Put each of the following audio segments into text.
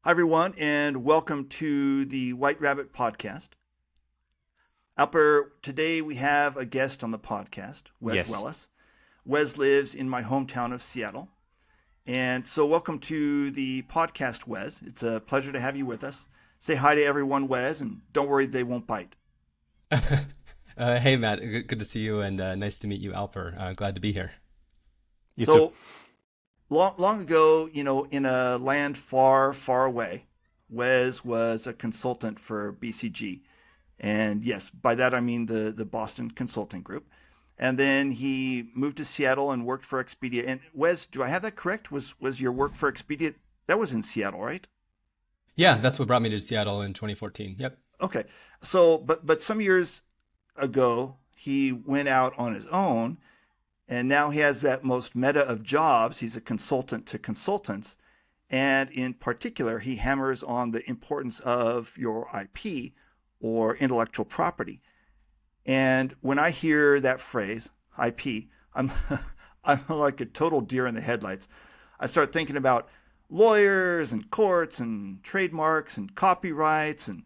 Hi, everyone, and welcome to the White Rabbit Podcast. Alper, today we have a guest on the podcast, Wes Yes. Wheless. Wes lives in my hometown of Seattle. And so, welcome to the podcast, Wes. It's a pleasure to have you with us. Say hi to everyone, Wes, and don't worry, they won't bite. Hey Matt, good to see you and nice to meet you, Alper. Glad to be here. You too. So, long ago, in a land far, far away, Wes was a consultant for BCG. And yes, by that I mean the Boston Consulting Group. And then he moved to Seattle and worked for Expedia. And Wes, do I have that correct? Was your work for Expedia that was in Seattle, right? Yeah, that's what brought me to Seattle in 2014. Yep. Okay. So, but some years ago, he went out on his own, and now he has that most meta of jobs. He's a consultant to consultants, and in particular, he hammers on the importance of your IP or intellectual property. And when I hear that phrase, IP, I'm I'm like a total deer in the headlights. I start thinking about lawyers and courts and trademarks and copyrights and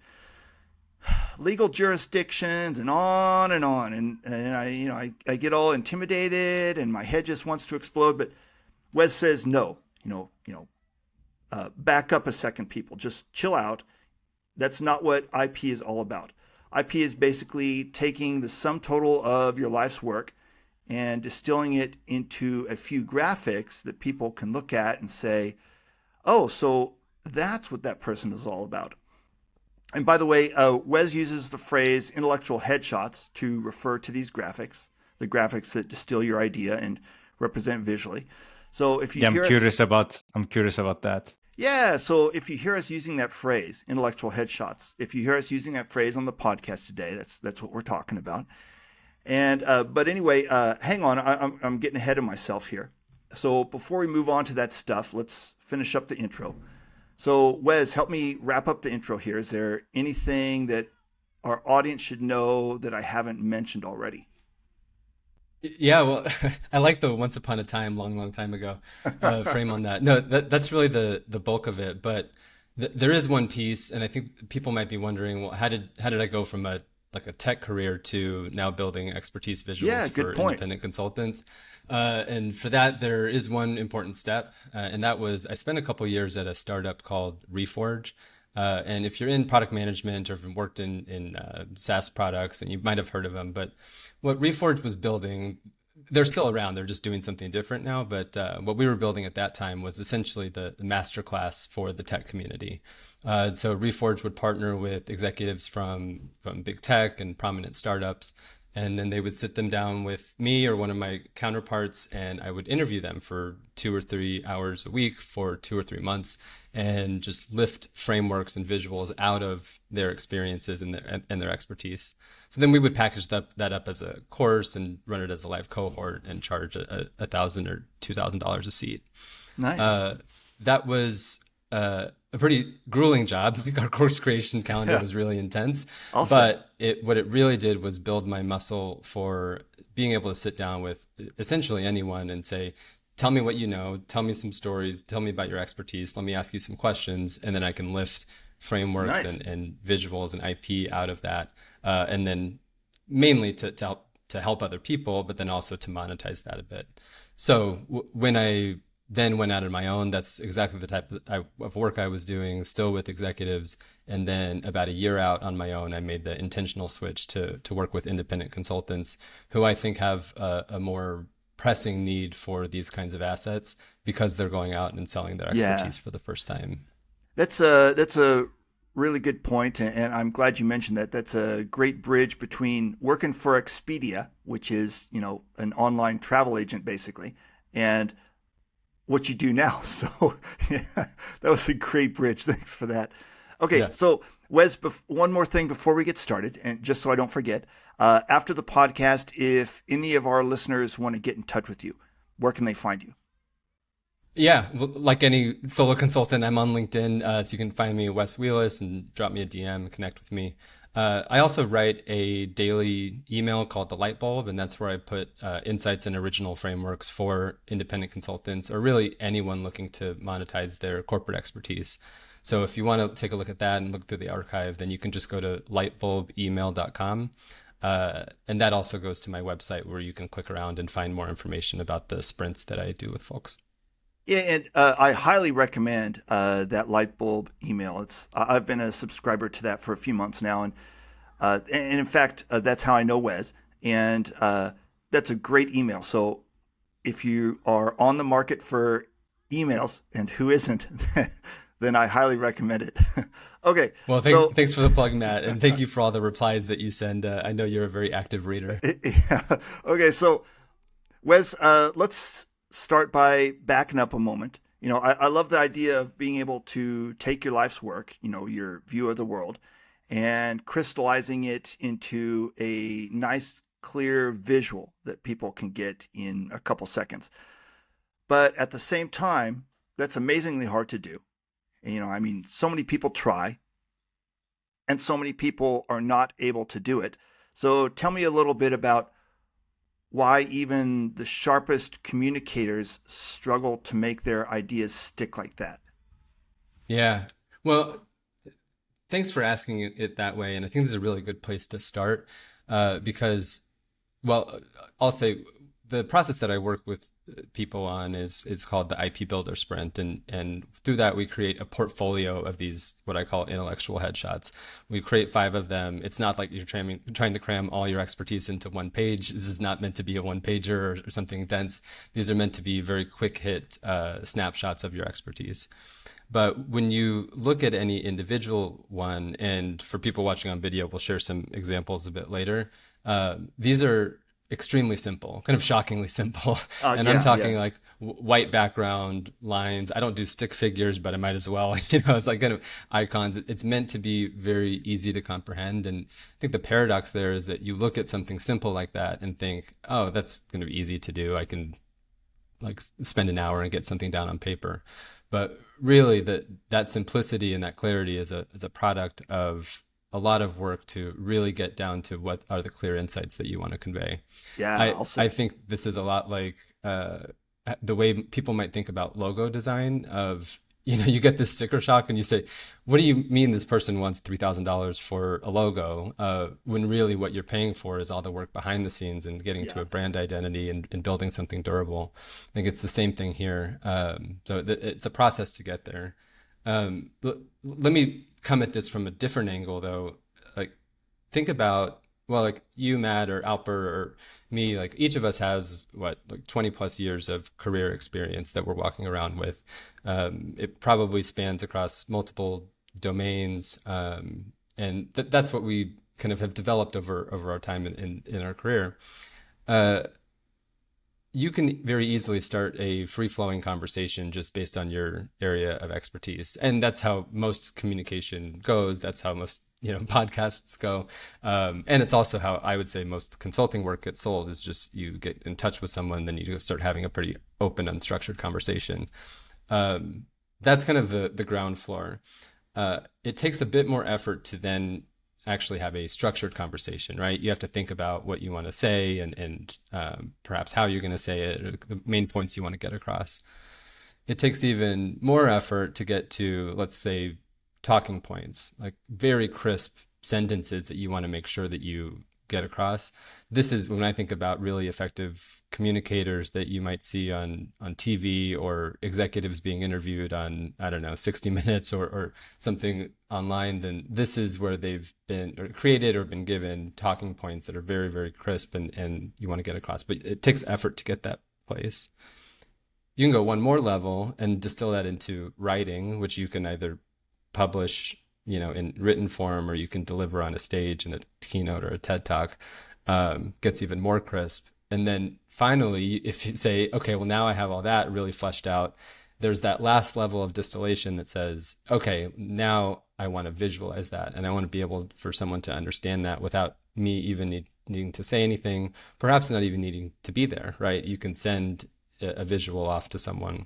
legal jurisdictions and on and on. And I get all intimidated and my head just wants to explode. But Wes says no. Back up a second, people. Just chill out. That's not what IP is all about. IP is basically taking the sum total of your life's work and distilling it into a few graphics that people can look at and say, oh, so that's what that person is all about. And by the way, Wes uses the phrase intellectual headshots to refer to these graphics, the graphics that distill your idea and represent visually. So if you Yeah, hear us I'm curious about that. Yeah, so if you hear us using that phrase, intellectual headshots, if you hear us using that phrase on the podcast today, that's what we're talking about. And but anyway, hang on, I'm getting ahead of myself here. So before we move on to that stuff, let's finish up the intro. So Wes, help me wrap up the intro here. Is there anything that our audience should know that I haven't mentioned already? Yeah, well, I like the once upon a time, long, long time ago frame on that. No, that's really the bulk of it. But there is one piece, and I think people might be wondering, well, how did I go from a tech career to now building expertise Yeah, visuals good for point. independent consultants? And for that, there is one important step, and that was I spent a couple years at a startup called Reforge. And if you're in product management or have worked in SaaS products, and you might have heard of them, but what Reforge was building, they're still around. They're just doing something different now. But what we were building at that time was essentially the master class for the tech community. So Reforge would partner with executives from big tech and prominent startups. And then they would sit them down with me or one of my counterparts, and I would interview them for 2 or 3 hours a week for 2 or 3 months and just lift frameworks and visuals out of their experiences and their expertise. So then we would package that up as a course and run it as a live cohort and charge $1,000 or $2,000 a seat. Nice. Uh, that was a pretty grueling job. I think our course creation calendar Yeah, was really intense, I'll say. but what it really did was build my muscle for being able to sit down with essentially anyone and say, tell me what you know, tell me some stories, tell me about your expertise, let me ask you some questions, and then I can lift frameworks Nice. and visuals and IP out of that, and then mainly to help other people, but then also to monetize that a bit. So when I then went out on my own, that's exactly the type of work I was doing, still with executives. And then about a year out on my own, I made the intentional switch to work with independent consultants who I think have a more pressing need for these kinds of assets because they're going out and selling their Yeah. expertise for the first time. That's a really good point, and I'm glad you mentioned that. That's a great bridge between working for Expedia, which is an online travel agent basically, and what you do now. So yeah, that was a great bridge. Thanks for that. Okay, Yeah. so Wes, one more thing before we get started, and just so I don't forget, after the podcast, if any of our listeners want to get in touch with you, where can they find you? Yeah, well, like any solo consultant, I'm on LinkedIn, so you can find me Wes Wheless and drop me a DM, connect with me. I also write a daily email called The Light Bulb, and that's where I put insights and original frameworks for independent consultants or really anyone looking to monetize their corporate expertise. So if you want to take a look at that and look through the archive, then you can just go to lightbulbemail.com. And that also goes to my website where you can click around and find more information about the sprints that I do with folks. Yeah, and I highly recommend that light bulb email. I've been a subscriber to that for a few months now, and in fact, that's how I know Wes, and that's a great email. So if you are on the market for emails, and who isn't, then I highly recommend it. Okay. Well, thanks for the plug, Matt, and thank you for all the replies that you send. I know you're a very active reader. Yeah. Okay, so Wes, let's start by backing up a moment. I love the idea of being able to take your life's work, your view of the world, and crystallizing it into a nice, clear visual that people can get in a couple seconds. But at the same time, that's amazingly hard to do. And, so many people try, and so many people are not able to do it. So tell me a little bit about why even the sharpest communicators struggle to make their ideas stick like that. Yeah. Well, thanks for asking it that way. And I think this is a really good place to start because, well, I'll say the process that I work with people on is called the IP Builder Sprint. And through that, we create a portfolio of these, what I call intellectual headshots. We create 5 of them. It's not like you're trying to cram all your expertise into one page. This is not meant to be a one pager or something dense. These are meant to be very quick hit snapshots of your expertise. But when you look at any individual one, and for people watching on video, we'll share some examples a bit later. These are extremely simple, kind of shockingly simple. And I'm talking like white background lines. I don't do stick figures, but I might as well. It's like kind of icons. It's meant to be very easy to comprehend. And I think the paradox there is that you look at something simple like that and think, oh, that's going to be easy to do. I can like spend an hour and get something down on paper. But really that simplicity and that clarity is a product of a lot of work to really get down to what are the clear insights that you want to convey. Yeah, I think this is a lot like the way people might think about logo design of, you get this sticker shock and you say, what do you mean this person wants $3,000 for a logo? When really what you're paying for is all the work behind the scenes and getting to a brand identity and building something durable. I think it's the same thing here. So it's a process to get there. Let me come at this from a different angle though. Like think about, well, like you, Matt, or Alper, or me, like each of us has like 20 plus years of career experience that we're walking around with. It probably spans across multiple domains. And that's what we kind of have developed over our time in our career. You can very easily start a free-flowing conversation just based on your area of expertise. And that's how most communication goes. That's how most podcasts go. And it's also how I would say most consulting work gets sold is just you get in touch with someone, then you just start having a pretty open, unstructured conversation. That's kind of the ground floor. It takes a bit more effort to then actually have a structured conversation, right? You have to think about what you want to say and perhaps how you're going to say it, or the main points you want to get across. It takes even more effort to get to, let's say, talking points, like very crisp sentences that you want to make sure that you get across. This is when I think about really effective communicators that you might see on TV or executives being interviewed on, I don't know, 60 Minutes or something online, then this is where they've been or created or been given talking points that are very, very crisp and you want to get across. But it takes effort to get that place. You can go one more level and distill that into writing, which you can either publish in written form, or you can deliver on a stage in a keynote or a TED Talk. Gets even more crisp. And then finally, if you say, okay, well, now I have all that really fleshed out, there's that last level of distillation that says, okay, now I want to visualize that. And I want to be able for someone to understand that without me even needing to say anything, perhaps not even needing to be there, right? You can send a visual off to someone.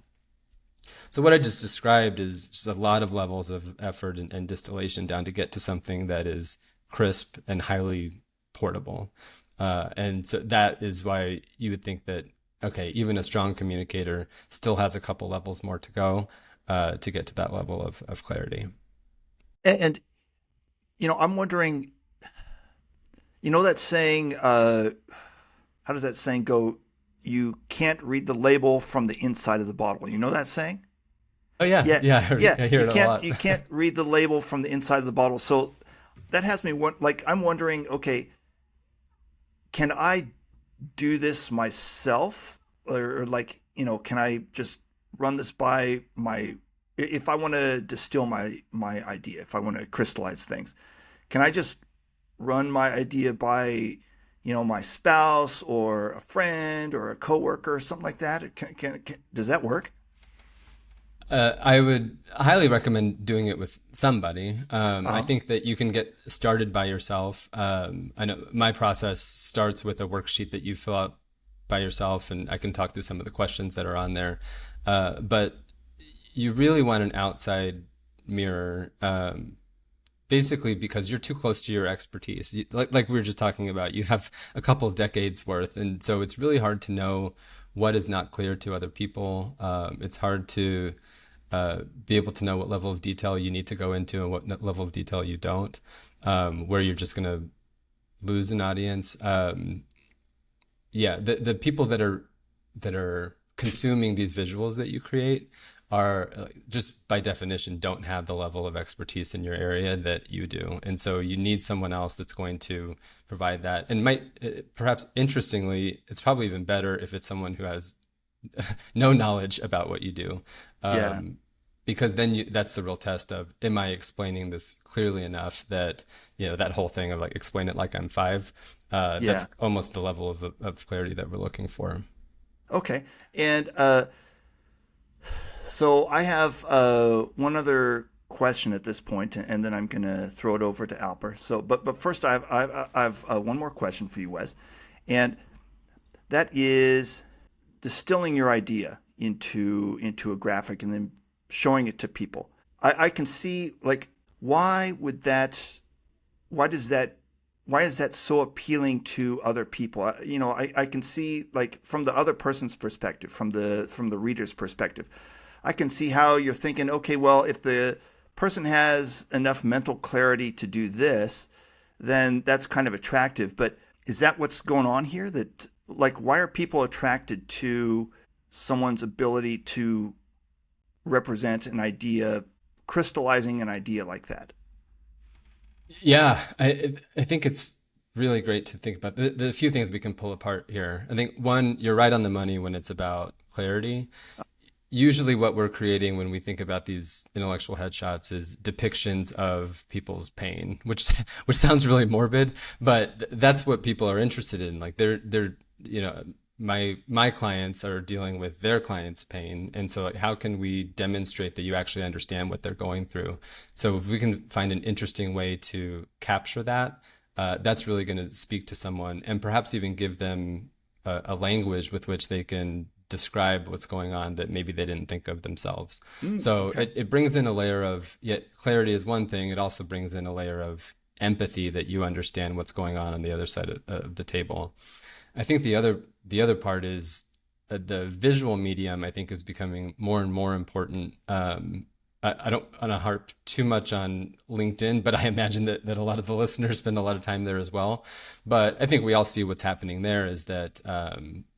So what I just described is just a lot of levels of effort and distillation down to get to something that is crisp and highly portable. And so that is why you would think that, okay, even a strong communicator still has a couple levels more to go. to get to that level of clarity. And I'm wondering, that saying, how does that saying go? You can't read the label from the inside of the bottle. You know that saying? Oh yeah, Yeah, yeah, yeah. I hear it a lot. You can't read the label from the inside of the bottle. So that has me I'm wondering, okay, can I do this myself, or can I just run this by if I want to distill my idea, if I want to crystallize things, can I just run my idea by my spouse or a friend or a coworker or something like that? Does that work? I would highly recommend doing it with somebody. I Uh-huh. think that you can get started by yourself. I know my process starts with a worksheet that you fill out by yourself, and I can talk through some of the questions that are on there. But you really want an outside mirror, basically because you're too close to your expertise. Like we were just talking about, you have a couple of decades worth, and so it's really hard to know what is not clear to other people. It's hard to be able to know what level of detail you need to go into and what level of detail you don't, where you're just going to lose an audience. The people that are consuming these visuals that you create are just by definition don't have the level of expertise in your area that you do, and so you need someone else that's going to provide that. And perhaps interestingly, it's probably even better if it's someone who has no knowledge about what you do, Yeah. because then that's the real test of, am I explaining this clearly enough that, that whole thing of like, explain it like I'm five, Yeah. that's almost the level of clarity that we're looking for. Okay. And so I have one other question at this point, and then I'm going to throw it over to Alper. So, but first, I've one more question for you, Wes, and that is distilling your idea into a graphic and then showing it to people. I can see, like, why is that so appealing to other people? I can see, like, from the other person's perspective, from the reader's perspective, I can see how you're thinking, okay, well, if the person has enough mental clarity to do this, then that's kind of attractive. But is that what's going on here? That, like, why are people attracted to someone's ability to represent an idea, crystallizing an idea like that? Yeah, I think it's really great to think about the few things we can pull apart here. I think one, you're right on the money when it's about clarity. Usually what we're creating when we think about these intellectual headshots is depictions of people's pain, which sounds really morbid, but that's what people are interested in. Like they're my clients are dealing with their clients' pain, and so like, how can we demonstrate that you actually understand what they're going through? So if we can find an interesting way to capture that, that's really going to speak to someone, and perhaps even give them a language with which they can describe what's going on that maybe they didn't think of themselves. So Okay. it brings in a layer of, yet clarity is one thing, it also brings in a layer of empathy, that you understand what's going on the other side of the table. I think the other part is the visual medium, I think, is becoming more and more important. I don't want to harp too much on LinkedIn, but I imagine that a lot of the listeners spend a lot of time there as well. But I think we all see what's happening there is that,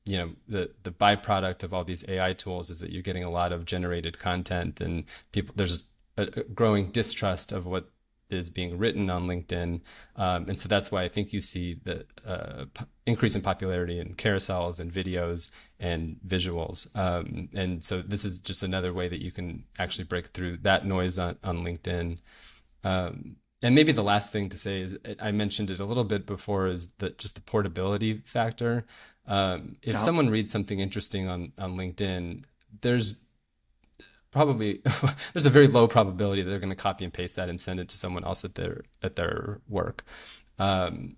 the byproduct of all these AI tools is that you're getting a lot of generated content, and there's a growing distrust of what is being written on LinkedIn. And so that's why I think you see the increase in popularity in carousels and videos and visuals. And so this is just another way that you can actually break through that noise on LinkedIn. And maybe the last thing to say is, I mentioned it a little bit before, is that just the portability factor. If someone reads something interesting on LinkedIn, there's a very low probability that they're going to copy and paste that and send it to someone else at their work.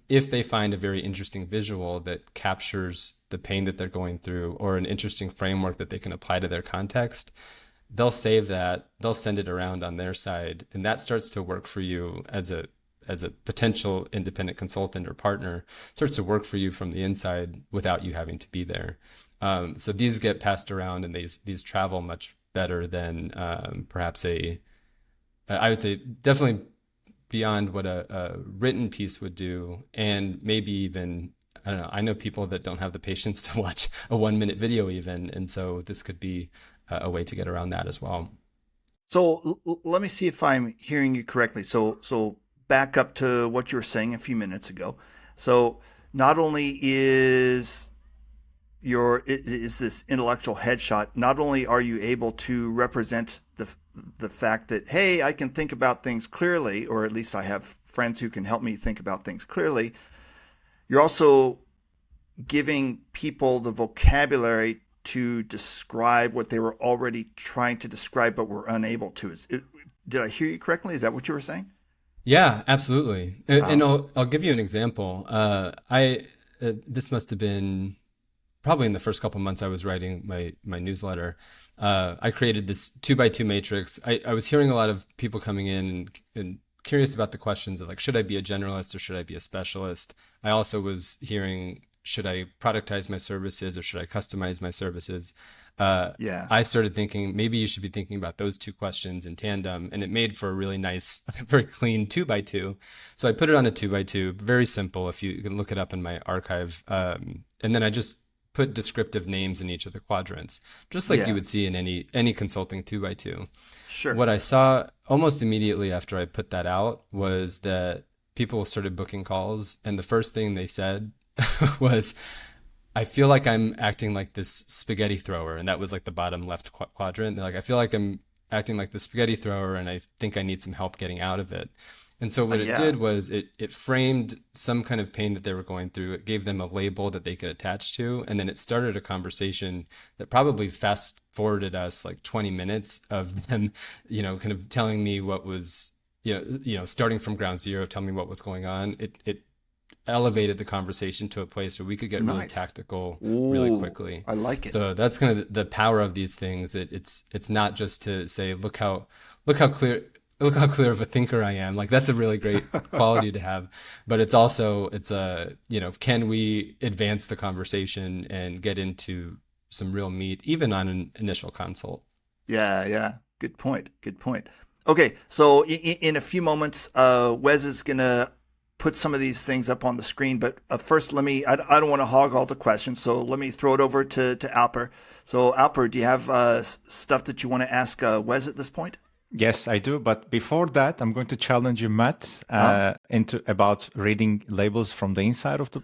If they find a very interesting visual that captures the pain that they're going through, or an interesting framework that they can apply to their context, they'll save that, they'll send it around on their side, and that starts to work for you as a potential independent consultant or partner. It starts to work for you from the inside without you having to be there. So these get passed around, and these travel much better than perhaps I would say definitely beyond what a written piece would do, and maybe even, I don't know, I know people that don't have the patience to watch a 1 minute video even, and so this could be a way to get around that as well. So let me see if I'm hearing you correctly. So back up to what you were saying a few minutes ago. So not only is this intellectual headshot, not only are you able to represent the fact that, hey, I can think about things clearly, or at least I have friends who can help me think about things clearly. You're also giving people the vocabulary to describe what they were already trying to describe but were unable to. Did I hear you correctly? Is that what you were saying? Yeah, absolutely. And Wow. I'll give you an example. This must have been probably in the first couple months I was writing my newsletter. I created this 2x2 matrix. I was hearing a lot of people coming in and curious about the questions of like, should I be a generalist or should I be a specialist? I also was hearing, should I productize my services or should I customize my services? Yeah. I started thinking maybe you should be thinking about those two questions in tandem, and it made for a really nice, very clean 2x2. So I put it on a 2x2, very simple. If you can look it up in my archive, and then I just put descriptive names in each of the quadrants, just like you Yeah. would see in any consulting 2x2. Sure. What I saw almost immediately after I put that out was that people started booking calls, and the first thing they said was, I feel like I'm acting like this spaghetti thrower. And that was like the bottom left quadrant. They're like, I feel like I'm acting like the spaghetti thrower and I think I need some help getting out of it. And so what it Yeah. did was it framed some kind of pain that they were going through. It gave them a label that they could attach to. And then it started a conversation that probably fast forwarded us like 20 minutes of them, kind of telling me what was, starting from ground zero, telling me what was going on. It elevated the conversation to a place where we could get really Nice. tactical really Ooh, quickly. I like it. So that's kind of the power of these things. It's not just to say, look how clear of a thinker I am. Like that's a really great quality to have, but can we advance the conversation and get into some real meat even on an initial consult? Yeah, yeah. Good point. Good point. Okay, so in a few moments, Wes is gonna put some of these things up on the screen, but first, I don't want to hog all the questions, so let me throw it over to Alper. So, Alper, do you have stuff that you want to ask Wes at this point? Yes, I do. But before that, I'm going to challenge you, Matt, Uh-huh. into about reading labels from the inside of the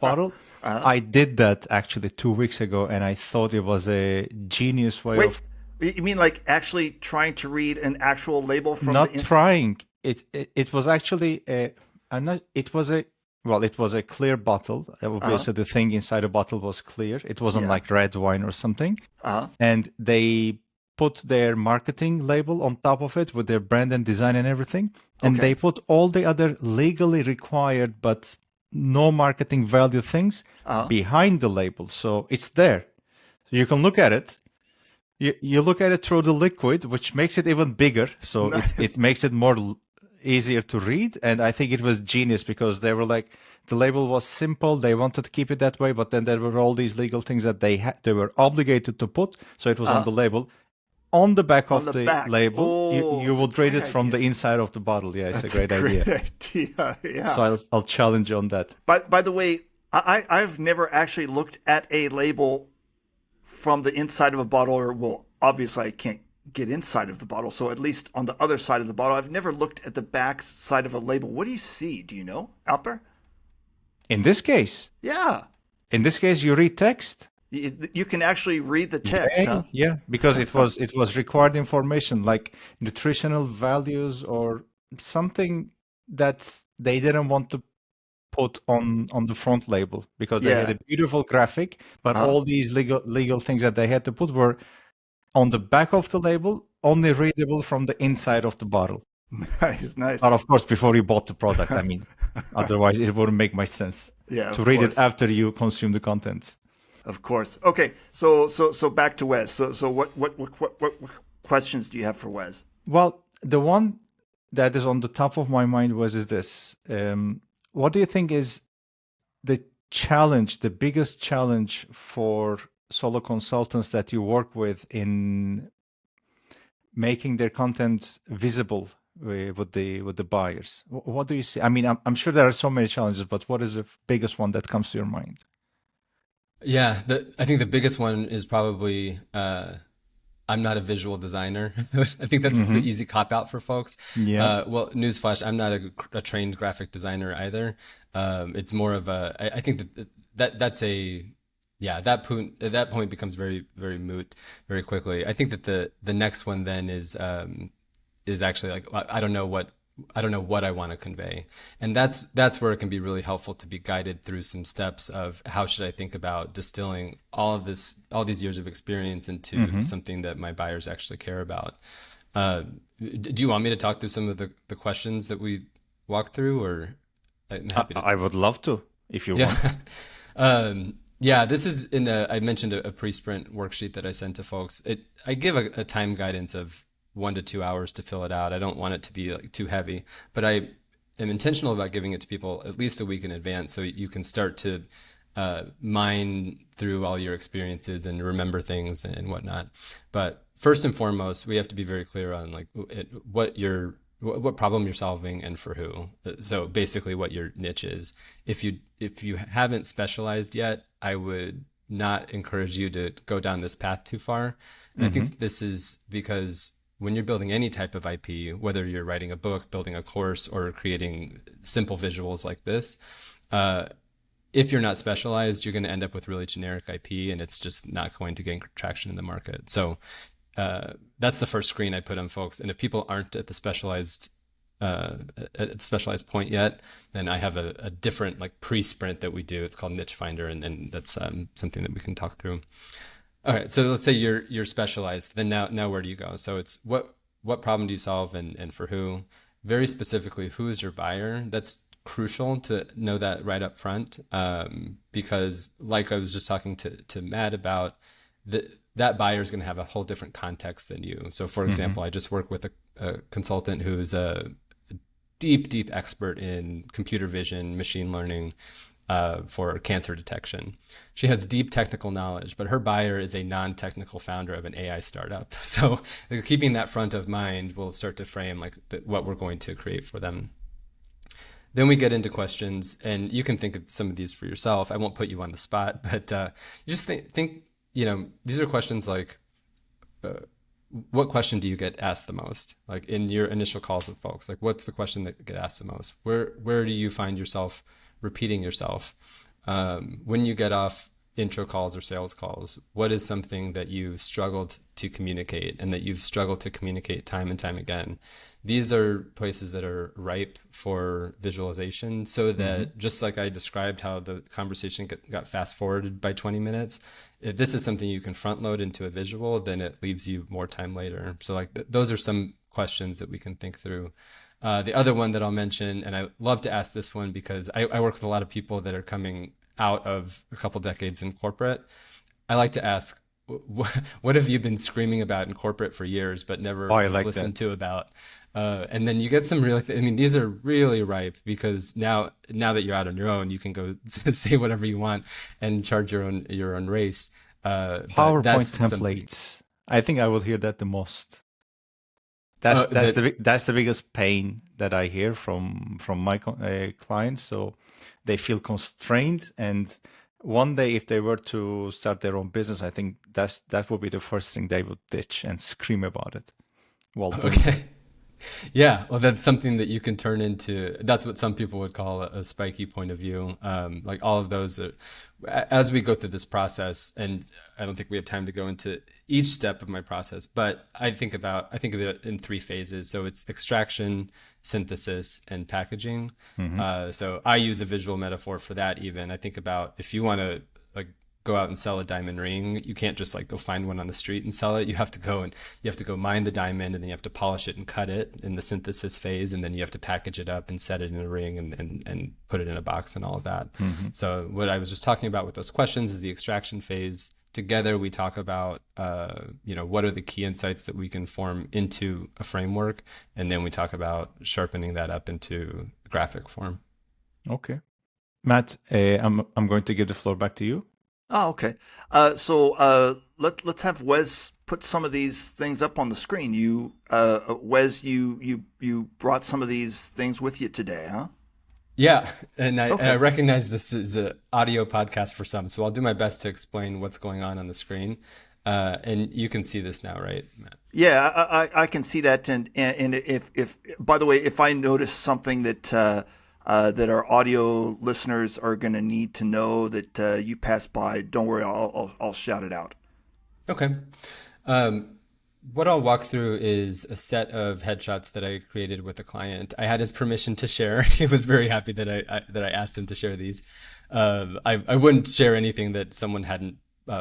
bottle. Uh-huh. I did that actually 2 weeks ago, and I thought it was a genius way Wait, of you mean like actually trying to read an actual label from the not inside? trying. It was actually a, I'm not, it was a, well, it was a clear bottle. Uh-huh. Obviously, the thing inside the bottle was clear. It wasn't Yeah. like red wine or something. Uh-huh. And they put their marketing label on top of it with their brand and design and everything. And Okay. they put all the other legally required but no marketing value things Uh-huh. behind the label. So it's there. So you can look at it. You look at it through the liquid, which makes it even bigger. So Nice. it makes it more easier to read. And I think it was genius because they were like, the label was simple. They wanted to keep it that way, but then there were all these legal things that they were obligated to put. So it was on Uh-huh. the label. On the back On of the the back. label, Oh, you it's a would read great it from the idea. inside of the bottle. Yeah, it's a That's a great idea. great idea. Yeah. So I'll challenge you on that. By the way, I've never actually looked at a label from the inside of a bottle, or well, obviously I can't get inside of the bottle, so at least on the other side of the bottle, I've never looked at the back side of a label. What do you see? Do you know, Alper? In this case, Yeah, you read text. you can actually read the text, Yeah, huh? yeah, because it was required information like nutritional values or something that they didn't want to put on the front label because they had Yeah. a beautiful graphic, but Huh? all these legal things that they had to put were on the back of the label, only readable from the inside of the bottle. Nice, nice. But of course, before you bought the product, I mean, otherwise it wouldn't make much sense Yeah, to of read it course. after you consume the contents. Of course. Okay, so back to Wes. So what questions do you have for Wes? Well, the one that is on the top of my mind is this. What do you think is the challenge, the biggest challenge for solo consultants that you work with in making their content visible with the buyers. What do you see? I mean, I'm sure there are so many challenges, but what is the biggest one that comes to your mind? Yeah, I think the biggest one is probably I'm not a visual designer. I think that's the Mm-hmm. easy cop out for folks. Yeah. Well, newsflash, I'm not a trained graphic designer either. It's more of I think that's a yeah, at that point becomes very very moot very quickly. I think that the next one then is actually like I don't know what I want to convey. And that's where it can be really helpful to be guided through some steps of how should I think about distilling all these years of experience into Mm-hmm. something that my buyers actually care about. Uh, do you want me to talk through some of the questions that we walked through, or I'm happy to? I would love to if you Yeah. want. Yeah, this is I mentioned a pre-sprint worksheet that I sent to folks. I give a time guidance of 1 to 2 hours to fill it out. I don't want it to be like too heavy, but I am intentional about giving it to people at least a week in advance so you can start to mine through all your experiences and remember things and whatnot. But first and foremost, we have to be very clear on like what problem you're solving and for who. So basically what your niche is. If you haven't specialized yet, I would not encourage you to go down this path too far. And I Mm-hmm. think this is because when you're building any type of IP, whether you're writing a book, building a course, or creating simple visuals like this, if you're not specialized, you're going to end up with really generic IP, and it's just not going to gain traction in the market. So that's the first screen I put on folks. And if people aren't at the specialized point yet, then I have a different like pre-sprint that we do. It's called Niche Finder, and that's something that we can talk through. All right, so let's say you're specialized. Then now where do you go? So it's what problem do you solve and for who? Very specifically, who is your buyer? That's crucial to know that right up front, because like I was just talking to Matt about, that buyer is going to have a whole different context than you. So for Mm-hmm. example, I just work with a consultant who's a deep expert in computer vision, machine learning, for cancer detection. She has deep technical knowledge, but her buyer is a non-technical founder of an AI startup. So keeping that front of mind will start to frame like what we're going to create for them. Then we get into questions, and you can think of some of these for yourself. I won't put you on the spot, but you just think, these are questions like, what question do you get asked the most? Like in your initial calls with folks, like what's the question that get asked the most? Where do you find yourself repeating yourself? When you get off intro calls or sales calls, what is something that you've struggled to communicate and that you've struggled to communicate time and time again? These are places that are ripe for visualization, so that just like I described how the conversation got fast forwarded by 20 minutes, if this is something you can front load into a visual, then it leaves you more time later. So like those are some questions that we can think through. The other one that I'll mention, and I love to ask this one because I work with a lot of people that are coming out of a couple decades in corporate. I like to ask, what have you been screaming about in corporate for years, but never Oh, I was like listened that. to about? And then you get some really, I mean, these are really ripe because now that you're out on your own, you can go say whatever you want and charge your own race. But PowerPoint that's something. templates. I think I will hear that the most. Oh, That's that's the biggest pain that I hear from my clients. So they feel constrained, and one day if they were to start their own business, I think that would be the first thing they would ditch and scream about it while doing it. okay. Yeah, well, that's something that you can turn into. That's what some people would call a spiky point of view. Like all of those, as we go through this process, and I don't think we have time to go into each step of my process, but I think of it in three phases. So it's extraction, synthesis, and packaging. Hmm. So I use a visual metaphor for that. Even I think about if you want to like go out and sell a diamond ring, you can't just like go find one on the street and sell it. You have to go mine the diamond, and then you have to polish it and cut it in the synthesis phase, and then you have to package it up and set it in a ring and put it in a box and all of that. Hmm. So what I was just talking about with those questions is the extraction phase. Together we talk about what are the key insights that we can form into a framework, and then we talk about sharpening that up into graphic form. Okay, Matt, I'm going to give the floor back to you. Oh, okay. Let's have Wes put some of these things up on the screen. Wes, you brought some of these things with you today, huh? Yeah, and I Okay. recognize this is an audio podcast for some, so I'll do my best to explain what's going on the screen. And you can see this now, right, Matt? Yeah, I can see that, and if by the way, if I notice something that that our audio listeners are going to need to know that you passed by, don't worry, I'll shout it out. Okay. Um, what I'll walk through is a set of headshots that I created with a client. I had his permission to share. He was very happy that I asked him to share these. I wouldn't share anything that someone hadn't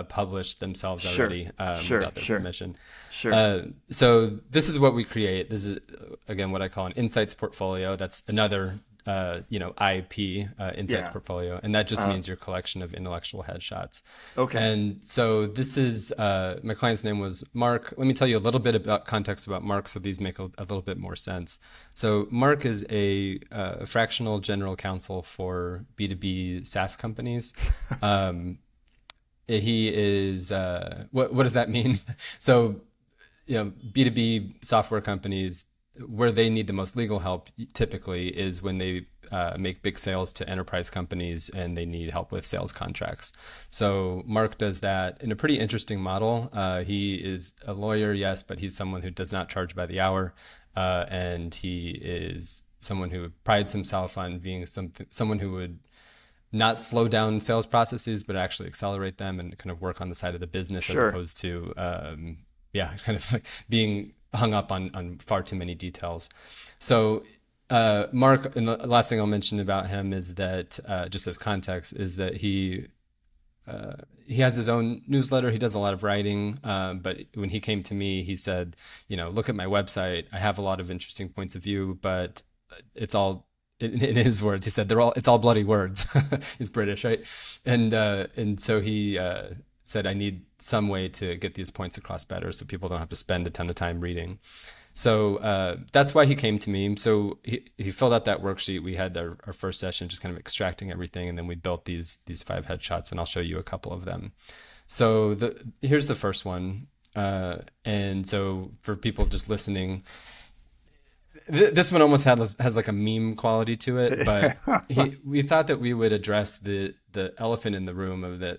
published themselves Sure, already sure, without their sure, permission. sure. So this is what we create. This is again what I call an insights portfolio. That's another IP insights Yeah. portfolio, and that just means your collection of intellectual headshots. Okay. And so this is my client's name was Mark. Let me tell you a little bit about context about Mark, so these make a little bit more sense. So Mark is a fractional general counsel for B2B SaaS companies. He is what does that mean? So B2B software companies, where they need the most legal help typically is when they make big sales to enterprise companies and they need help with sales contracts. So Mark does that in a pretty interesting model. He is a lawyer, yes, but he's someone who does not charge by the hour. And he is someone who prides himself on being someone who would not slow down sales processes, but actually accelerate them and kind of work on the side of the business as Sure. opposed to, kind of like being hung up on far too many details. So Mark, and the last thing I'll mention about him is that, just as context, is that he has his own newsletter. He does a lot of writing, but when he came to me, he said, look at my website. I have a lot of interesting points of view, but it's all in his words. He said it's all bloody words. He's British, right? And so he said, I need some way to get these points across better, so people don't have to spend a ton of time reading. So that's why he came to me. So he filled out that worksheet. We had our first session, just kind of extracting everything, and then we built these 5 headshots, and I'll show you a couple of them. So here's the first one. And so for people just listening, this one almost has like a meme quality to it, but we thought that we would address the elephant in the room of that.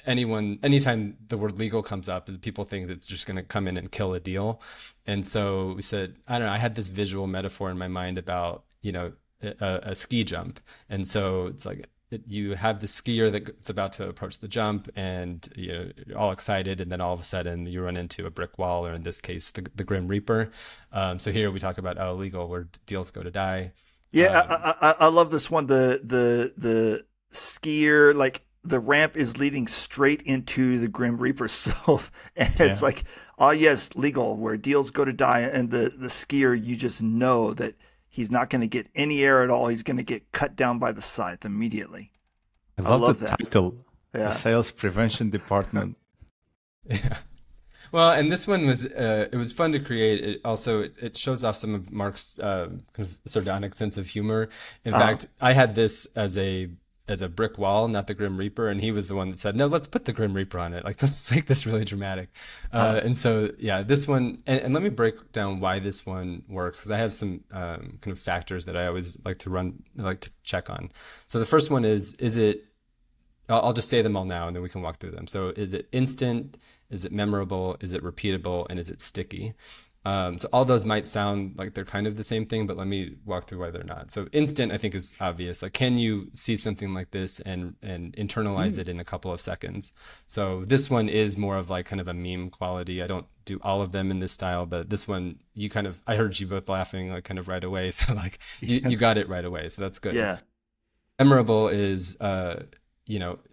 Anytime the word legal comes up, people think that it's just going to come in and kill a deal. And so we said, I don't know, I had this visual metaphor in my mind about, a ski jump. And so it's like you have the skier that's about to approach the jump and you're all excited. And then all of a sudden you run into a brick wall, or in this case, the Grim Reaper. So here we talk about legal, where deals go to die. Yeah, I love this one. The skier, like, the ramp is leading straight into the Grim Reaper. So, and it's like, oh yes, legal, where deals go to die. And the skier, you just know that he's not going to get any air at all. He's going to get cut down by the scythe immediately. I love the that. title, Yeah. the Sales Prevention Department. Yeah. Well, and this one was it was fun to create. It also it shows off some of Mark's kind of sardonic sense of humor. In fact, I had this as a brick wall, not the Grim Reaper, and he was the one that said, "No, let's put the Grim Reaper on it. Like, let's make this really dramatic." And so, yeah, this one, and let me break down why this one works, because I have some kind of factors that I always like to check on. So the first one is it? I'll just say them all now, and then we can walk through them. So, is it instant? Is it memorable? Is it repeatable? And is it sticky? So all those might sound like they're kind of the same thing, but let me walk through why they're not. So instant, I think, is obvious. Like, can you see something like this and internalize it in a couple of seconds? So this one is more of like kind of a meme quality. I don't do all of them in this style, but this one, I heard you both laughing like kind of right away. So like you got it right away. So that's good. Yeah. Memorable is,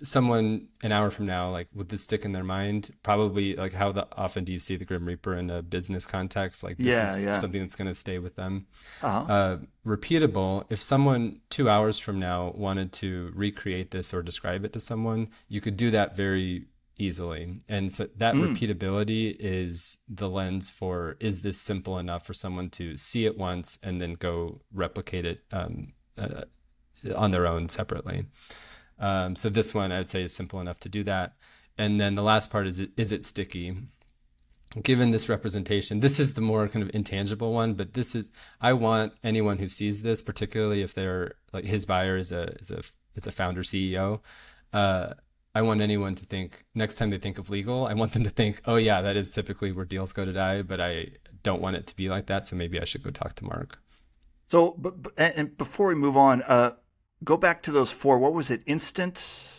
someone an hour from now, like, would this stick in their mind? Probably. Like, how often do you see the Grim Reaper in a business context? Like, this is something that's going to stay with them. Repeatable, if someone 2 hours from now wanted to recreate this or describe it to someone, you could do that very easily. And so that repeatability is the lens for, is this simple enough for someone to see it once and then go replicate it on their own separately? So this one, I'd say, is simple enough to do that. And then the last part is it sticky? given this representation, this is the more kind of intangible one, but I want anyone who sees this, particularly if they're like his buyer is a founder CEO, I want anyone to think next time they think of legal, I want them to think, oh yeah, that is typically where deals go to die, but I don't want it to be like that. So maybe I should go talk to Mark. So, and before we move on, go back to those four. What was it? Instant?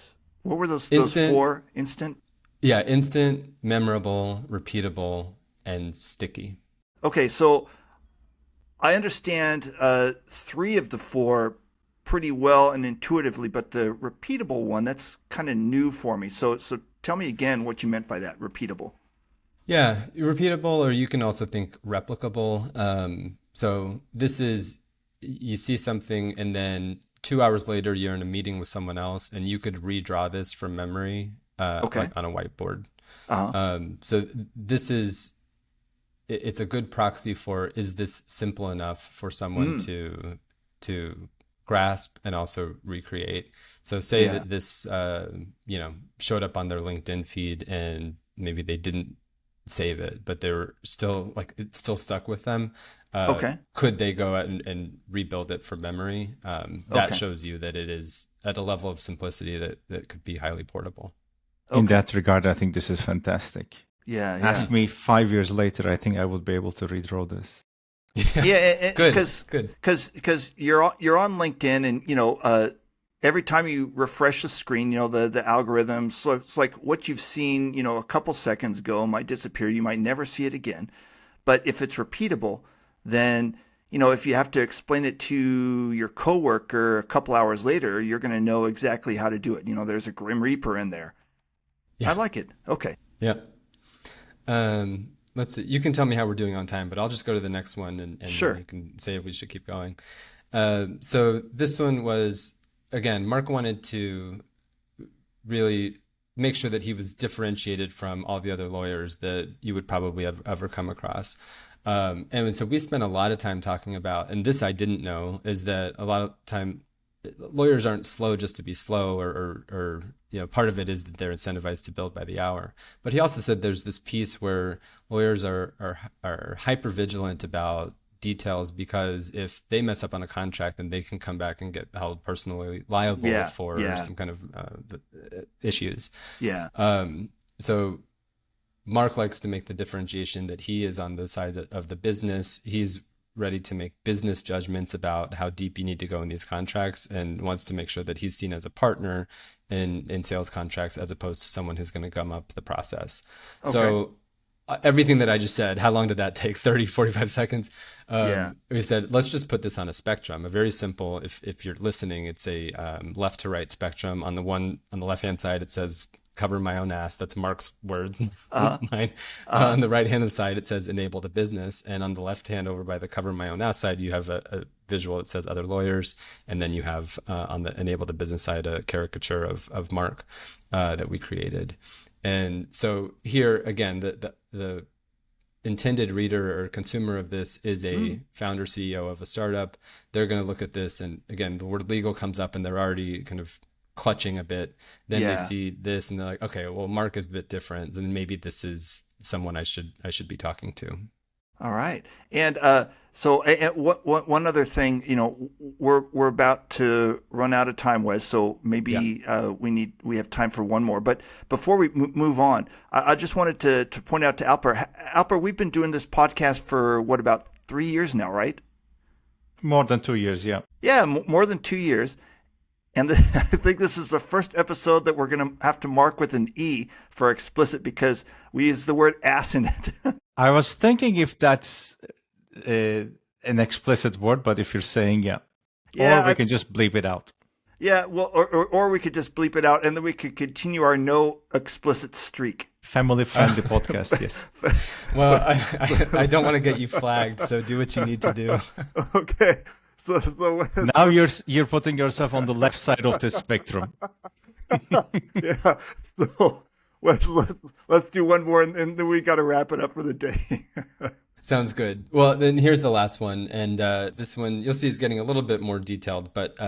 What were those four? Instant? Yeah, instant, memorable, repeatable, and sticky. Okay, so I understand three of the four pretty well and intuitively, but the repeatable one, that's kind of new for me. So tell me again what you meant by that, repeatable. Yeah, repeatable, or you can also think replicable. So this is, you see something and then 2 hours later you're in a meeting with someone else and you could redraw this from memory like on a whiteboard. So this is, it's a good proxy for, is this simple enough for someone to grasp and also recreate? So say that this, showed up on their LinkedIn feed and maybe they didn't save it, but they were still like, it still stuck with them. Could they go out and rebuild it from memory? That shows you that it is at a level of simplicity that could be highly portable. In that regard, I think this is fantastic. Yeah. Ask me 5 years later, I think I would be able to redraw this. Yeah, good. Because you're on LinkedIn, and every time you refresh the screen, the algorithm, so it's like what you've seen, a couple seconds ago might disappear. You might never see it again. But if it's repeatable, then if you have to explain it to your coworker a couple hours later, you're going to know exactly how to do it. There's a Grim Reaper in there. Yeah. I like it. Okay. Yeah. Let's see. You can tell me how we're doing on time, but I'll just go to the next one and sure. You can say if we should keep going. So this one was, again, Mark wanted to really make sure that he was differentiated from all the other lawyers that you would probably have ever come across. And so we spent a lot of time talking about, and this I didn't know, is that a lot of time lawyers aren't slow just to be slow, or part of it is that they're incentivized to build by the hour. But he also said there's this piece where lawyers are hyper vigilant about details, because if they mess up on a contract, then they can come back and get held personally liable for some kind of issues. Yeah. So Mark likes to make the differentiation that he is on the side of the business. He's ready to make business judgments about how deep you need to go in these contracts, and wants to make sure that he's seen as a partner in sales contracts as opposed to someone who's going to gum up the process. Okay. So everything that I just said, how long did that take? 30, 45 seconds? We said, let's just put this on a spectrum, a very simple, if you're listening, it's a left to right spectrum. On the left-hand side, it says, cover my own ass. That's Mark's words. Mine. On the right-hand side, it says enable the business. And on the left-hand over by the cover my own ass side, you have a visual that says other lawyers. And then you have on the enable the business side, a caricature of Mark that we created. And so here, again, the intended reader or consumer of this is a founder CEO of a startup. They're going to look at this. And again, the word legal comes up and they're already kind of clutching a bit. Then they see this and they're like, okay, well, Mark is a bit different, and maybe this is someone I should be talking to. All right. And so one other thing, we're about to run out of time, Wes. So maybe we have time for one more. But before we move on, I just wanted to point out to Alper. Alper, we've been doing this podcast for about 3 years now, right? More than 2 years, yeah. Yeah, more than 2 years. And I think this is the first episode that we're going to have to mark with an E for explicit, because we use the word ass in it. I was thinking if that's an explicit word, but if you're saying or we can just bleep it out. Yeah, well, or we could just bleep it out, and then we could continue our no explicit streak. Family-friendly podcast, yes. Well, I don't want to get you flagged, so do what you need to do. Okay. So now you're putting yourself on the left side of the spectrum. Yeah. So let's do one more, and then we got to wrap it up for the day. Sounds good. Well, then here's the last one, and this one you'll see is getting a little bit more detailed. But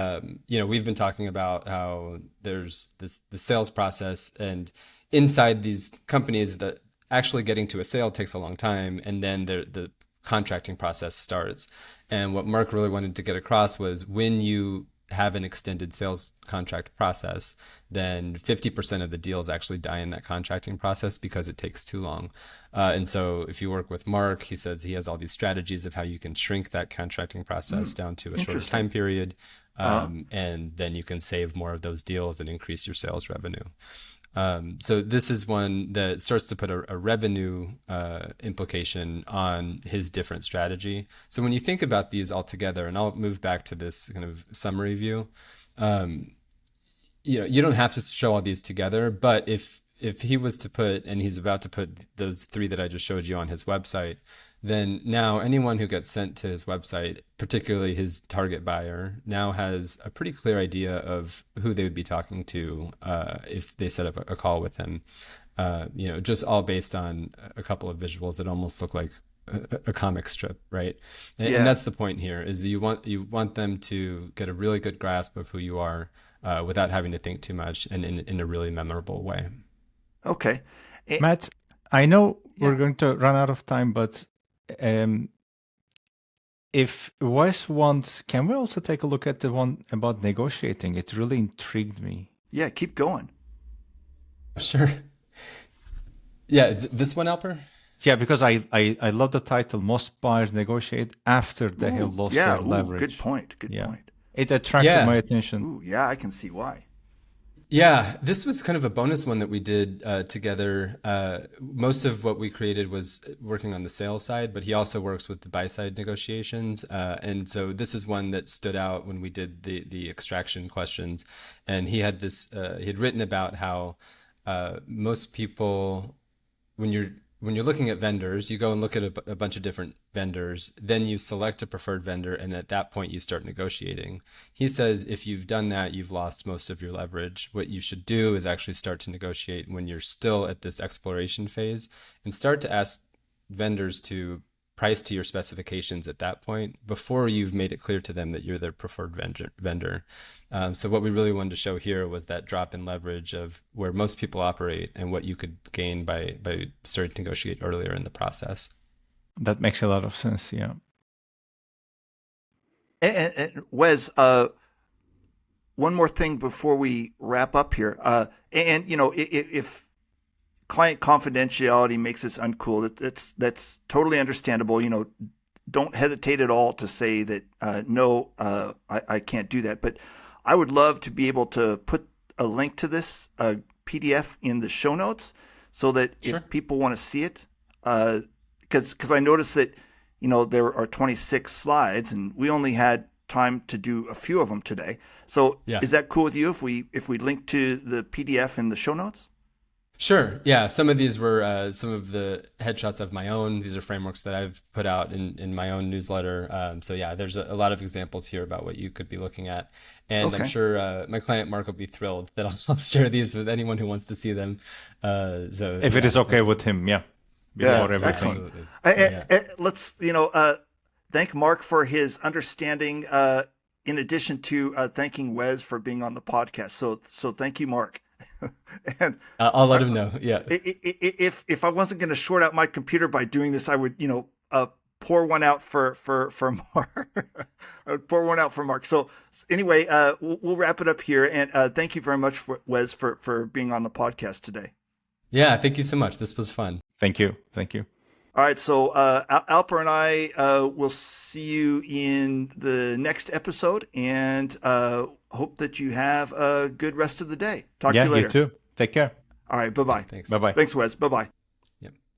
we've been talking about how there's the sales process, and inside these companies that actually getting to a sale takes a long time, and then the contracting process starts. And what Mark really wanted to get across was when you have an extended sales contract process, then 50% of the deals actually die in that contracting process because it takes too long. And so if you work with Mark, he says he has all these strategies of how you can shrink that contracting process down to a shorter time period. And then you can save more of those deals and increase your sales revenue. So this is one that starts to put a revenue implication on his different strategy. So when you think about these all together, and I'll move back to this kind of summary view, you don't have to show all these together, but if he was to put, and he's about to put those 3 that I just showed you on his website, then now anyone who gets sent to his website, particularly his target buyer, now has a pretty clear idea of who they would be talking to if they set up a call with him. Just all based on a couple of visuals that almost look like a comic strip, right? And that's the point here: is that you want them to get a really good grasp of who you are without having to think too much, and in a really memorable way. Okay. Matt, I know we're going to run out of time, but if Wes wants, can we also take a look at the one about negotiating? It really intrigued me. Yeah, keep going. Sure. Yeah, this one, Alper? Yeah, because I love the title, Most Buyers Negotiate After They Have Lost Their Leverage. Good point. Good point. It attracted my attention. Ooh, yeah, I can see why. Yeah, this was kind of a bonus one that we did together. Most of what we created was working on the sales side, but he also works with the buy side negotiations. And so this is one that stood out when we did the extraction questions. And he had this, he had written about how most people, when you're looking at vendors, you go and look at a bunch of different vendors, then you select a preferred vendor, and at that point you start negotiating. He says if you've done that, you've lost most of your leverage. What you should do is actually start to negotiate when you're still at this exploration phase, and start to ask vendors to price to your specifications at that point before you've made it clear to them that you're their preferred vendor. So what we really wanted to show here was that drop in leverage of where most people operate and what you could gain by starting to negotiate earlier in the process. That makes a lot of sense, yeah. And Wes, one more thing before we wrap up here. If client confidentiality makes this uncool, that's totally understandable. Don't hesitate at all to say that no, I can't do that. But I would love to be able to put a link to this PDF in the show notes so that if people want to see it, because I noticed that there are 26 slides and we only had time to do a few of them today. So is that cool with you if we link to the PDF in the show notes? Sure. Yeah. Some of these were some of the headshots of my own. These are frameworks that I've put out in my own newsletter. So yeah, there's a lot of examples here about what you could be looking at. And I'm sure my client Mark will be thrilled that I'll share these with anyone who wants to see them. So if it is okay with him, before everything. Let's thank Mark for his understanding. In addition to thanking Wes for being on the podcast. So thank you, Mark. And I'll let him know. Yeah. If I wasn't going to short out my computer by doing this, I would, pour one out for Mark. I would pour one out for Mark. So anyway, we'll wrap it up here. And thank you very much, Wes, for being on the podcast today. Yeah. Thank you so much. This was fun. Thank you. All right. So Alper and I will see you in the next episode, and hope that you have a good rest of the day. Talk to you later. You too. Take care. All right. Bye-bye. Thanks. Bye-bye. Thanks, Wes. Bye-bye.